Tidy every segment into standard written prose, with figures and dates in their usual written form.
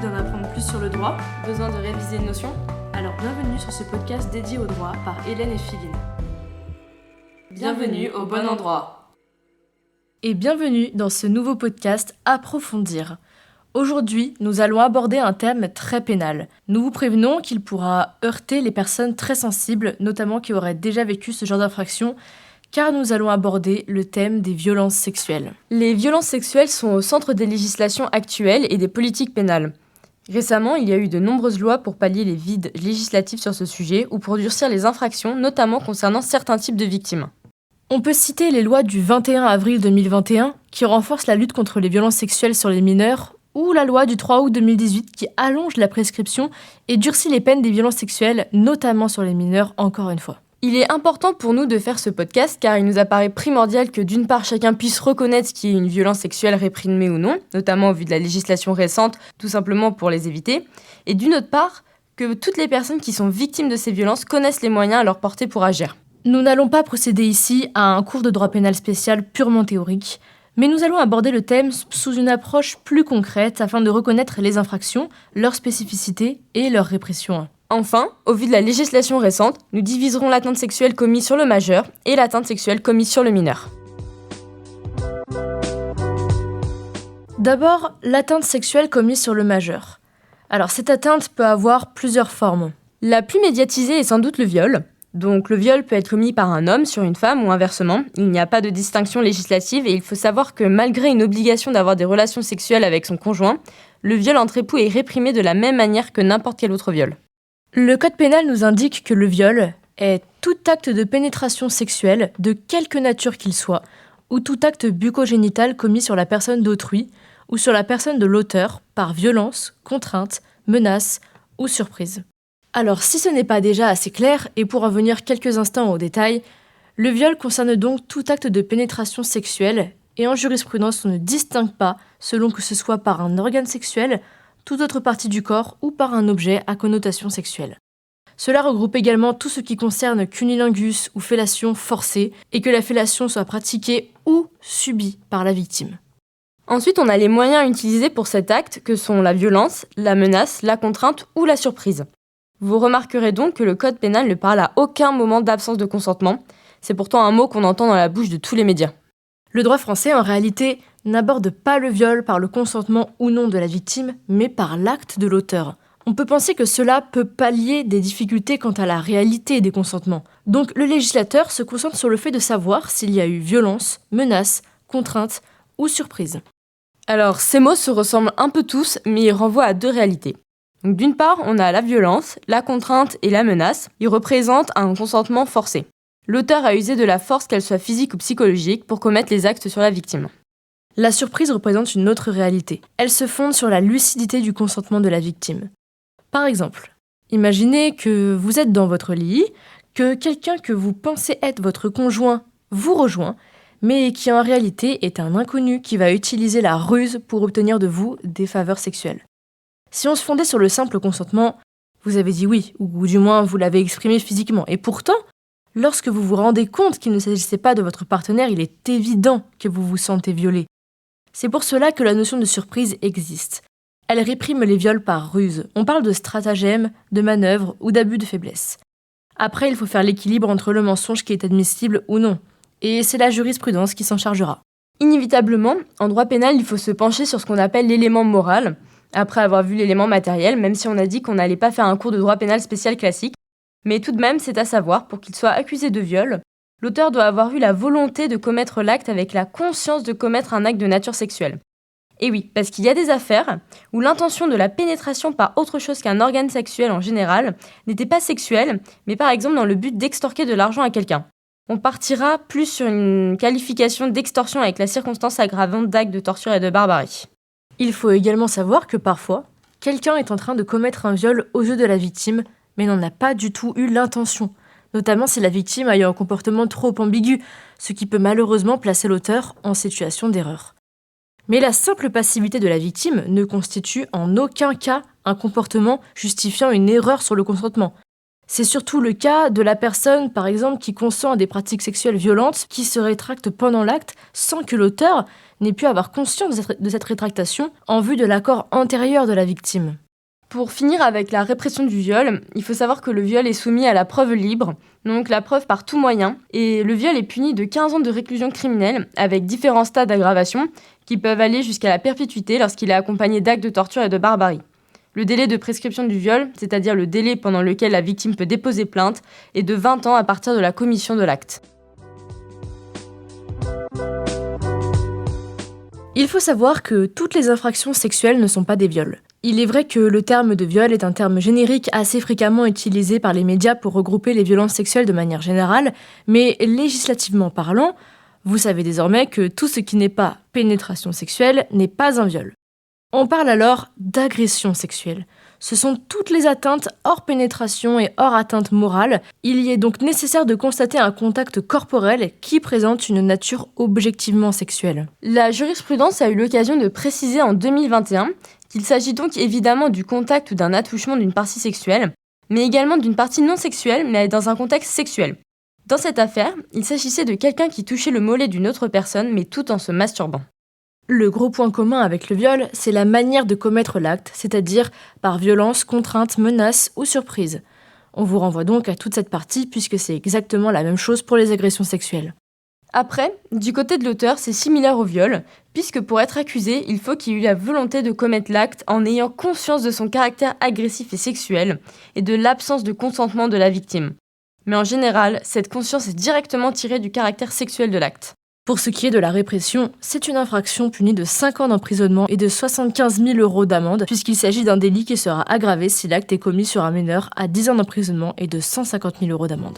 d'en apprendre plus sur le droit? Besoin de réviser une notion? Alors bienvenue sur ce podcast dédié au droit par Hélène et Philine. Bienvenue au bon endroit. Et bienvenue dans ce nouveau podcast Approfondir. Aujourd'hui, nous allons aborder un thème très pénal. Nous vous prévenons qu'il pourra heurter les personnes très sensibles, notamment qui auraient déjà vécu ce genre d'infraction, car nous allons aborder le thème des violences sexuelles. Les violences sexuelles sont au centre des législations actuelles et des politiques pénales. Récemment, il y a eu de nombreuses lois pour pallier les vides législatifs sur ce sujet ou pour durcir les infractions, notamment concernant certains types de victimes. On peut citer les lois du 21 avril 2021 qui renforcent la lutte contre les violences sexuelles sur les mineurs, ou la loi du 3 août 2018 qui allonge la prescription et durcit les peines des violences sexuelles, notamment sur les mineurs, encore une fois. Il est important pour nous de faire ce podcast car il nous apparaît primordial que d'une part chacun puisse reconnaître ce qui est une violence sexuelle réprimée ou non, notamment au vu de la législation récente, tout simplement pour les éviter, et d'une autre part que toutes les personnes qui sont victimes de ces violences connaissent les moyens à leur portée pour agir. Nous n'allons pas procéder ici à un cours de droit pénal spécial purement théorique, mais nous allons aborder le thème sous une approche plus concrète afin de reconnaître les infractions, leurs spécificités et leur répression. Enfin, au vu de la législation récente, nous diviserons l'atteinte sexuelle commise sur le majeur et l'atteinte sexuelle commise sur le mineur. D'abord, l'atteinte sexuelle commise sur le majeur. Alors, cette atteinte peut avoir plusieurs formes. La plus médiatisée est sans doute le viol. Donc le viol peut être commis par un homme sur une femme ou inversement. Il n'y a pas de distinction législative et il faut savoir que malgré une obligation d'avoir des relations sexuelles avec son conjoint, le viol entre époux est réprimé de la même manière que n'importe quel autre viol. Le code pénal nous indique que le viol est tout acte de pénétration sexuelle, de quelque nature qu'il soit, ou tout acte bucco-génital commis sur la personne d'autrui ou sur la personne de l'auteur par violence, contrainte, menace ou surprise. Alors, si ce n'est pas déjà assez clair, et pour en venir quelques instants au détail, le viol concerne donc tout acte de pénétration sexuelle, et en jurisprudence, on ne distingue pas selon que ce soit par un organe sexuel, toute autre partie du corps ou par un objet à connotation sexuelle. Cela regroupe également tout ce qui concerne cunnilingus ou fellation forcée, et que la fellation soit pratiquée ou subie par la victime. Ensuite, on a les moyens utilisés pour cet acte, que sont la violence, la menace, la contrainte ou la surprise. Vous remarquerez donc que le code pénal ne parle à aucun moment d'absence de consentement. C'est pourtant un mot qu'on entend dans la bouche de tous les médias. Le droit français, en réalité, n'aborde pas le viol par le consentement ou non de la victime, mais par l'acte de l'auteur. On peut penser que cela peut pallier des difficultés quant à la réalité des consentements. Donc le législateur se concentre sur le fait de savoir s'il y a eu violence, menace, contrainte ou surprise. Alors, ces mots se ressemblent un peu tous, mais ils renvoient à deux réalités. Donc, d'une part, on a la violence, la contrainte et la menace. Ils représentent un consentement forcé. L'auteur a usé de la force, qu'elle soit physique ou psychologique, pour commettre les actes sur la victime. La surprise représente une autre réalité. Elle se fonde sur la lucidité du consentement de la victime. Par exemple, imaginez que vous êtes dans votre lit, que quelqu'un que vous pensez être votre conjoint vous rejoint, mais qui en réalité est un inconnu qui va utiliser la ruse pour obtenir de vous des faveurs sexuelles. Si on se fondait sur le simple consentement, vous avez dit oui, ou du moins vous l'avez exprimé physiquement. Et pourtant, lorsque vous vous rendez compte qu'il ne s'agissait pas de votre partenaire, il est évident que vous vous sentez violé. C'est pour cela que la notion de surprise existe. Elle réprime les viols par ruse. On parle de stratagème, de manœuvre ou d'abus de faiblesse. Après, il faut faire l'équilibre entre le mensonge qui est admissible ou non. Et c'est la jurisprudence qui s'en chargera. Inévitablement, en droit pénal, il faut se pencher sur ce qu'on appelle l'élément moral, après avoir vu l'élément matériel, même si on a dit qu'on n'allait pas faire un cours de droit pénal spécial classique. Mais tout de même, c'est à savoir, pour qu'il soit accusé de viol, l'auteur doit avoir eu la volonté de commettre l'acte avec la conscience de commettre un acte de nature sexuelle. Et oui, parce qu'il y a des affaires où l'intention de la pénétration par autre chose qu'un organe sexuel en général n'était pas sexuelle, mais par exemple dans le but d'extorquer de l'argent à quelqu'un. On partira plus sur une qualification d'extorsion avec la circonstance aggravante d'acte de torture et de barbarie. Il faut également savoir que parfois, quelqu'un est en train de commettre un viol aux yeux de la victime, mais n'en a pas du tout eu l'intention, notamment si la victime a eu un comportement trop ambigu, ce qui peut malheureusement placer l'auteur en situation d'erreur. Mais la simple passivité de la victime ne constitue en aucun cas un comportement justifiant une erreur sur le consentement. C'est surtout le cas de la personne, par exemple, qui consent à des pratiques sexuelles violentes, qui se rétracte pendant l'acte sans que l'auteur n'ait pu avoir conscience de cette rétractation en vue de l'accord antérieur de la victime. Pour finir avec la répression du viol, il faut savoir que le viol est soumis à la preuve libre, donc la preuve par tout moyen, et le viol est puni de 15 ans de réclusion criminelle avec différents stades d'aggravation qui peuvent aller jusqu'à la perpétuité lorsqu'il est accompagné d'actes de torture et de barbarie. Le délai de prescription du viol, c'est-à-dire le délai pendant lequel la victime peut déposer plainte, est de 20 ans à partir de la commission de l'acte. Il faut savoir que toutes les infractions sexuelles ne sont pas des viols. Il est vrai que le terme de viol est un terme générique assez fréquemment utilisé par les médias pour regrouper les violences sexuelles de manière générale, mais législativement parlant, vous savez désormais que tout ce qui n'est pas pénétration sexuelle n'est pas un viol. On parle alors d'agression sexuelle. Ce sont toutes les atteintes hors pénétration et hors atteinte morale. Il y est donc nécessaire de constater un contact corporel qui présente une nature objectivement sexuelle. La jurisprudence a eu l'occasion de préciser en 2021 qu'il s'agit donc évidemment du contact ou d'un attouchement d'une partie sexuelle, mais également d'une partie non sexuelle mais dans un contexte sexuel. Dans cette affaire, il s'agissait de quelqu'un qui touchait le mollet d'une autre personne mais tout en se masturbant. Le gros point commun avec le viol, c'est la manière de commettre l'acte, c'est-à-dire par violence, contrainte, menace ou surprise. On vous renvoie donc à toute cette partie puisque c'est exactement la même chose pour les agressions sexuelles. Après, du côté de l'auteur, c'est similaire au viol, puisque pour être accusé, il faut qu'il ait eu la volonté de commettre l'acte en ayant conscience de son caractère agressif et sexuel et de l'absence de consentement de la victime. Mais en général, cette conscience est directement tirée du caractère sexuel de l'acte. Pour ce qui est de la répression, c'est une infraction punie de 5 ans d'emprisonnement et de 75 000 € d'amende, puisqu'il s'agit d'un délit qui sera aggravé si l'acte est commis sur un mineur à 10 ans d'emprisonnement et de 150 000 € d'amende.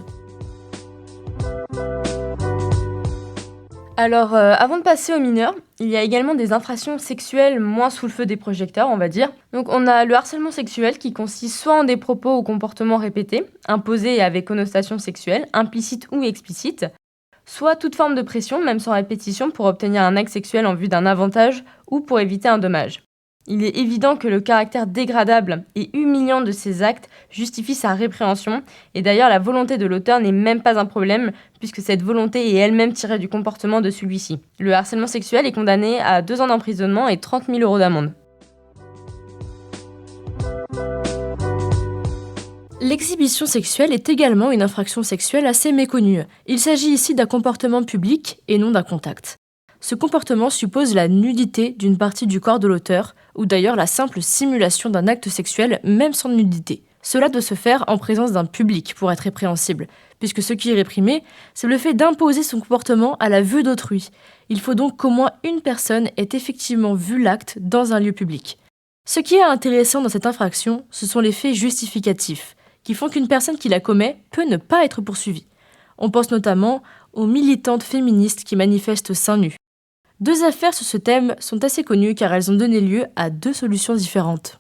Alors, avant de passer aux mineurs, il y a également des infractions sexuelles moins sous le feu des projecteurs, on va dire. Donc, on a le harcèlement sexuel qui consiste soit en des propos ou comportements répétés, imposés et avec connotation sexuelle, implicite ou explicite, soit toute forme de pression, même sans répétition, pour obtenir un acte sexuel en vue d'un avantage ou pour éviter un dommage. Il est évident que le caractère dégradable et humiliant de ces actes justifie sa répréhension, et d'ailleurs la volonté de l'auteur n'est même pas un problème, puisque cette volonté est elle-même tirée du comportement de celui-ci. Le harcèlement sexuel est condamné à 2 ans d'emprisonnement et 30 000 € d'amende. L'exhibition sexuelle est également une infraction sexuelle assez méconnue. Il s'agit ici d'un comportement public et non d'un contact. Ce comportement suppose la nudité d'une partie du corps de l'auteur, ou d'ailleurs la simple simulation d'un acte sexuel, même sans nudité. Cela doit se faire en présence d'un public pour être répréhensible, puisque ce qui est réprimé, c'est le fait d'imposer son comportement à la vue d'autrui. Il faut donc qu'au moins une personne ait effectivement vu l'acte dans un lieu public. Ce qui est intéressant dans cette infraction, ce sont les faits justificatifs, qui font qu'une personne qui la commet peut ne pas être poursuivie. On pense notamment aux militantes féministes qui manifestent seins nus. 2 affaires sur ce thème sont assez connues car elles ont donné lieu à 2 solutions différentes.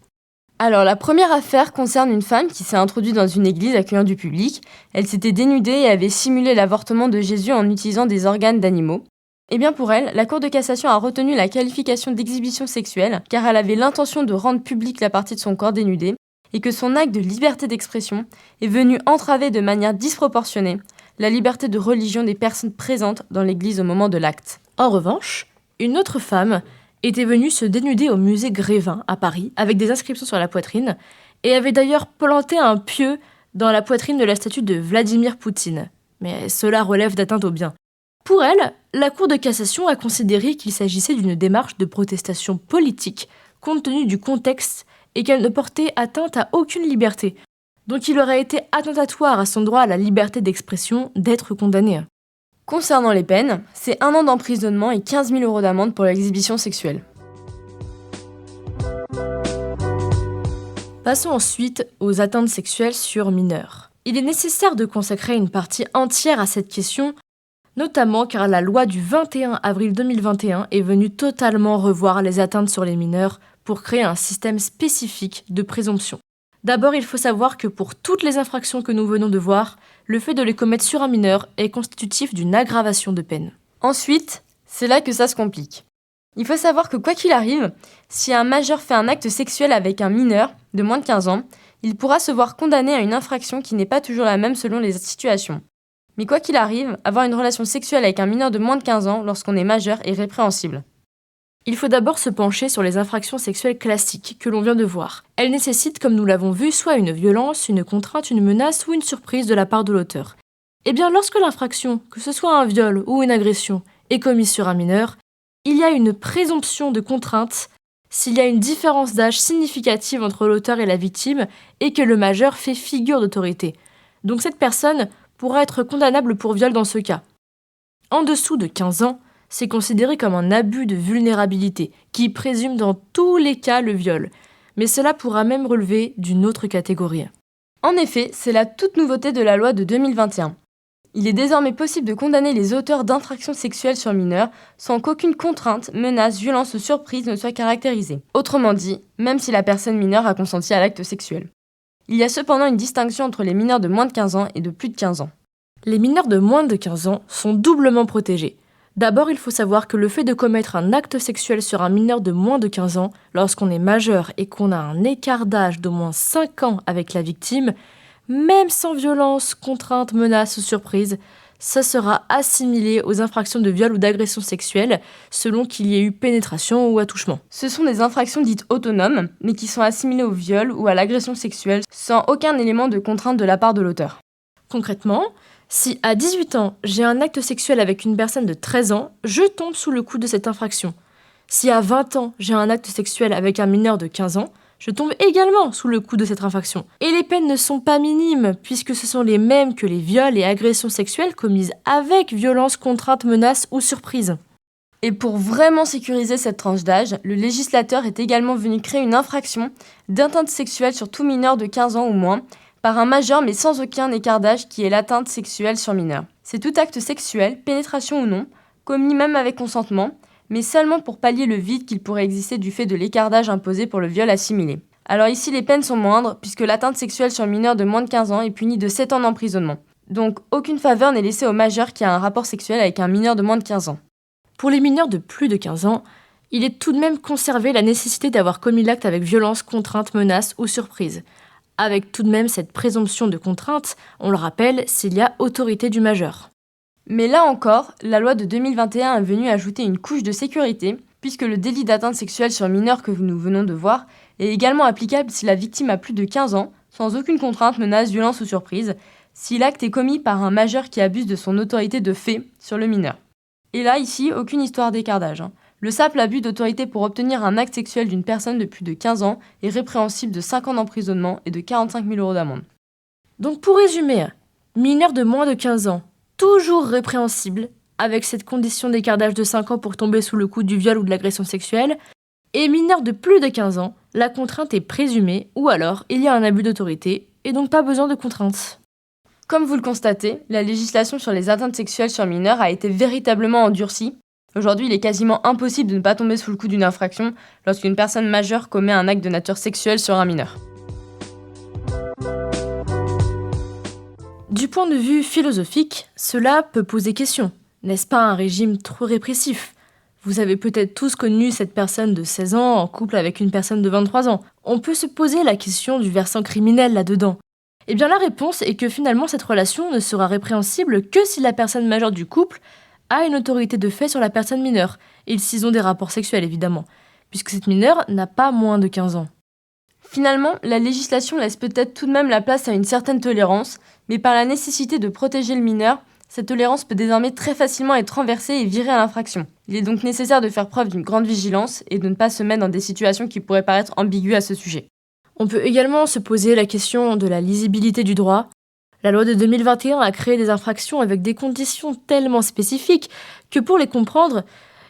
Alors, la première affaire concerne une femme qui s'est introduite dans une église accueillant du public. Elle s'était dénudée et avait simulé l'avortement de Jésus en utilisant des organes d'animaux. Et bien pour elle, la Cour de cassation a retenu la qualification d'exhibition sexuelle car elle avait l'intention de rendre publique la partie de son corps dénudé et que son acte de liberté d'expression est venu entraver de manière disproportionnée la liberté de religion des personnes présentes dans l'église au moment de l'acte. En revanche, une autre femme était venue se dénuder au musée Grévin à Paris avec des inscriptions sur la poitrine et avait d'ailleurs planté un pieu dans la poitrine de la statue de Vladimir Poutine. Mais cela relève d'atteinte aux biens. Pour elle, la Cour de cassation a considéré qu'il s'agissait d'une démarche de protestation politique compte tenu du contexte et qu'elle ne portait atteinte à aucune liberté. Donc il aurait été attentatoire à son droit à la liberté d'expression d'être condamné. Concernant les peines, c'est 1 an d'emprisonnement et 15 000 € d'amende pour l'exhibition sexuelle. Passons ensuite aux atteintes sexuelles sur mineurs. Il est nécessaire de consacrer une partie entière à cette question, notamment car la loi du 21 avril 2021 est venue totalement revoir les atteintes sur les mineurs pour créer un système spécifique de présomption. D'abord, il faut savoir que pour toutes les infractions que nous venons de voir, le fait de les commettre sur un mineur est constitutif d'une aggravation de peine. Ensuite, c'est là que ça se complique. Il faut savoir que quoi qu'il arrive, si un majeur fait un acte sexuel avec un mineur de moins de 15 ans, il pourra se voir condamné à une infraction qui n'est pas toujours la même selon les situations. Mais quoi qu'il arrive, avoir une relation sexuelle avec un mineur de moins de 15 ans lorsqu'on est majeur est répréhensible. Il faut d'abord se pencher sur les infractions sexuelles classiques que l'on vient de voir. Elles nécessitent, comme nous l'avons vu, soit une violence, une contrainte, une menace ou une surprise de la part de l'auteur. Eh bien, lorsque l'infraction, que ce soit un viol ou une agression, est commise sur un mineur, il y a une présomption de contrainte s'il y a une différence d'âge significative entre l'auteur et la victime et que le majeur fait figure d'autorité. Donc cette personne pourra être condamnable pour viol dans ce cas. En dessous de 15 ans, c'est considéré comme un abus de vulnérabilité, qui présume dans tous les cas le viol. Mais cela pourra même relever d'une autre catégorie. En effet, c'est la toute nouveauté de la loi de 2021. Il est désormais possible de condamner les auteurs d'infractions sexuelles sur mineurs sans qu'aucune contrainte, menace, violence ou surprise ne soit caractérisée. Autrement dit, même si la personne mineure a consenti à l'acte sexuel. Il y a cependant une distinction entre les mineurs de moins de 15 ans et de plus de 15 ans. Les mineurs de moins de 15 ans sont doublement protégés. D'abord, il faut savoir que le fait de commettre un acte sexuel sur un mineur de moins de 15 ans, lorsqu'on est majeur et qu'on a un écart d'âge d'au moins 5 ans avec la victime, même sans violence, contrainte, menace ou surprise, ça sera assimilé aux infractions de viol ou d'agression sexuelle, selon qu'il y ait eu pénétration ou attouchement. Ce sont des infractions dites autonomes, mais qui sont assimilées au viol ou à l'agression sexuelle, sans aucun élément de contrainte de la part de l'auteur. Concrètement, si à 18 ans, j'ai un acte sexuel avec une personne de 13 ans, je tombe sous le coup de cette infraction. Si à 20 ans, j'ai un acte sexuel avec un mineur de 15 ans, je tombe également sous le coup de cette infraction. Et les peines ne sont pas minimes, puisque ce sont les mêmes que les viols et agressions sexuelles commises avec violence, contrainte, menace ou surprise. Et pour vraiment sécuriser cette tranche d'âge, le législateur est également venu créer une infraction d'atteinte sexuelle sur tout mineur de 15 ans ou moins, par un majeur mais sans aucun écart d'âge qui est l'atteinte sexuelle sur mineur. C'est tout acte sexuel, pénétration ou non, commis même avec consentement, mais seulement pour pallier le vide qu'il pourrait exister du fait de l'écart d'âge imposé pour le viol assimilé. Alors ici, les peines sont moindres, puisque l'atteinte sexuelle sur mineur de moins de 15 ans est punie de 7 ans d'emprisonnement. Donc aucune faveur n'est laissée au majeur qui a un rapport sexuel avec un mineur de moins de 15 ans. Pour les mineurs de plus de 15 ans, il est tout de même conservé la nécessité d'avoir commis l'acte avec violence, contrainte, menace ou surprise. Avec tout de même cette présomption de contrainte, on le rappelle, s'il y a autorité du majeur. Mais là encore, la loi de 2021 est venue ajouter une couche de sécurité, puisque le délit d'atteinte sexuelle sur mineur que nous venons de voir est également applicable si la victime a plus de 15 ans, sans aucune contrainte, menace, violence ou surprise, si l'acte est commis par un majeur qui abuse de son autorité de fait sur le mineur. Et là, ici, aucune histoire d'écart d'âge. Le simple abus d'autorité pour obtenir un acte sexuel d'une personne de plus de 15 ans est répréhensible de 5 ans d'emprisonnement et de 45 000 € d'amende. Donc pour résumer, mineur de moins de 15 ans, toujours répréhensible, avec cette condition d'écart d'âge de 5 ans pour tomber sous le coup du viol ou de l'agression sexuelle, et mineur de plus de 15 ans, la contrainte est présumée, ou alors il y a un abus d'autorité, et donc pas besoin de contrainte. Comme vous le constatez, la législation sur les atteintes sexuelles sur mineurs a été véritablement endurcie. Aujourd'hui, il est quasiment impossible de ne pas tomber sous le coup d'une infraction lorsqu'une personne majeure commet un acte de nature sexuelle sur un mineur. Du point de vue philosophique, cela peut poser question. N'est-ce pas un régime trop répressif ? Vous avez peut-être tous connu cette personne de 16 ans en couple avec une personne de 23 ans. On peut se poser la question du versant criminel là-dedans. Eh bien la réponse est que finalement cette relation ne sera répréhensible que si la personne majeure du couple a une autorité de fait sur la personne mineure, et s'ils ont des rapports sexuels évidemment, puisque cette mineure n'a pas moins de 15 ans. Finalement, la législation laisse peut-être tout de même la place à une certaine tolérance, mais par la nécessité de protéger le mineur, cette tolérance peut désormais très facilement être renversée et virée à l'infraction. Il est donc nécessaire de faire preuve d'une grande vigilance et de ne pas se mettre dans des situations qui pourraient paraître ambiguës à ce sujet. On peut également se poser la question de la lisibilité du droit. La loi de 2021 a créé des infractions avec des conditions tellement spécifiques que pour les comprendre,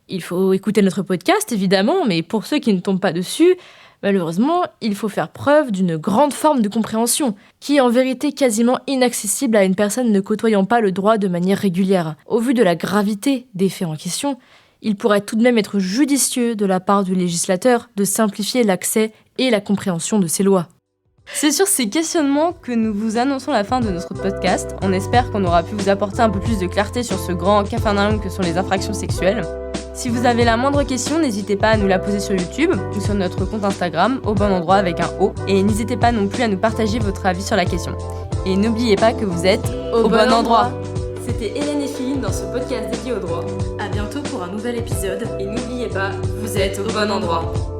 il faut écouter notre podcast évidemment, mais pour ceux qui ne tombent pas dessus, malheureusement, il faut faire preuve d'une grande forme de compréhension, qui est en vérité quasiment inaccessible à une personne ne côtoyant pas le droit de manière régulière. Au vu de la gravité des faits en question, il pourrait tout de même être judicieux de la part du législateur de simplifier l'accès et la compréhension de ces lois. C'est sur ces questionnements que nous vous annonçons la fin de notre podcast. On espère qu'on aura pu vous apporter un peu plus de clarté sur ce grand capharnaüm que sont les infractions sexuelles. Si vous avez la moindre question, n'hésitez pas à nous la poser sur YouTube ou sur notre compte Instagram, au bon endroit avec un O. Et n'hésitez pas non plus à nous partager votre avis sur la question. Et n'oubliez pas que vous êtes au bon endroit. C'était Hélène et Philine dans ce podcast dédié au droit. À bientôt pour pour un nouvel épisode. Et n'oubliez pas, vous êtes au bon endroit.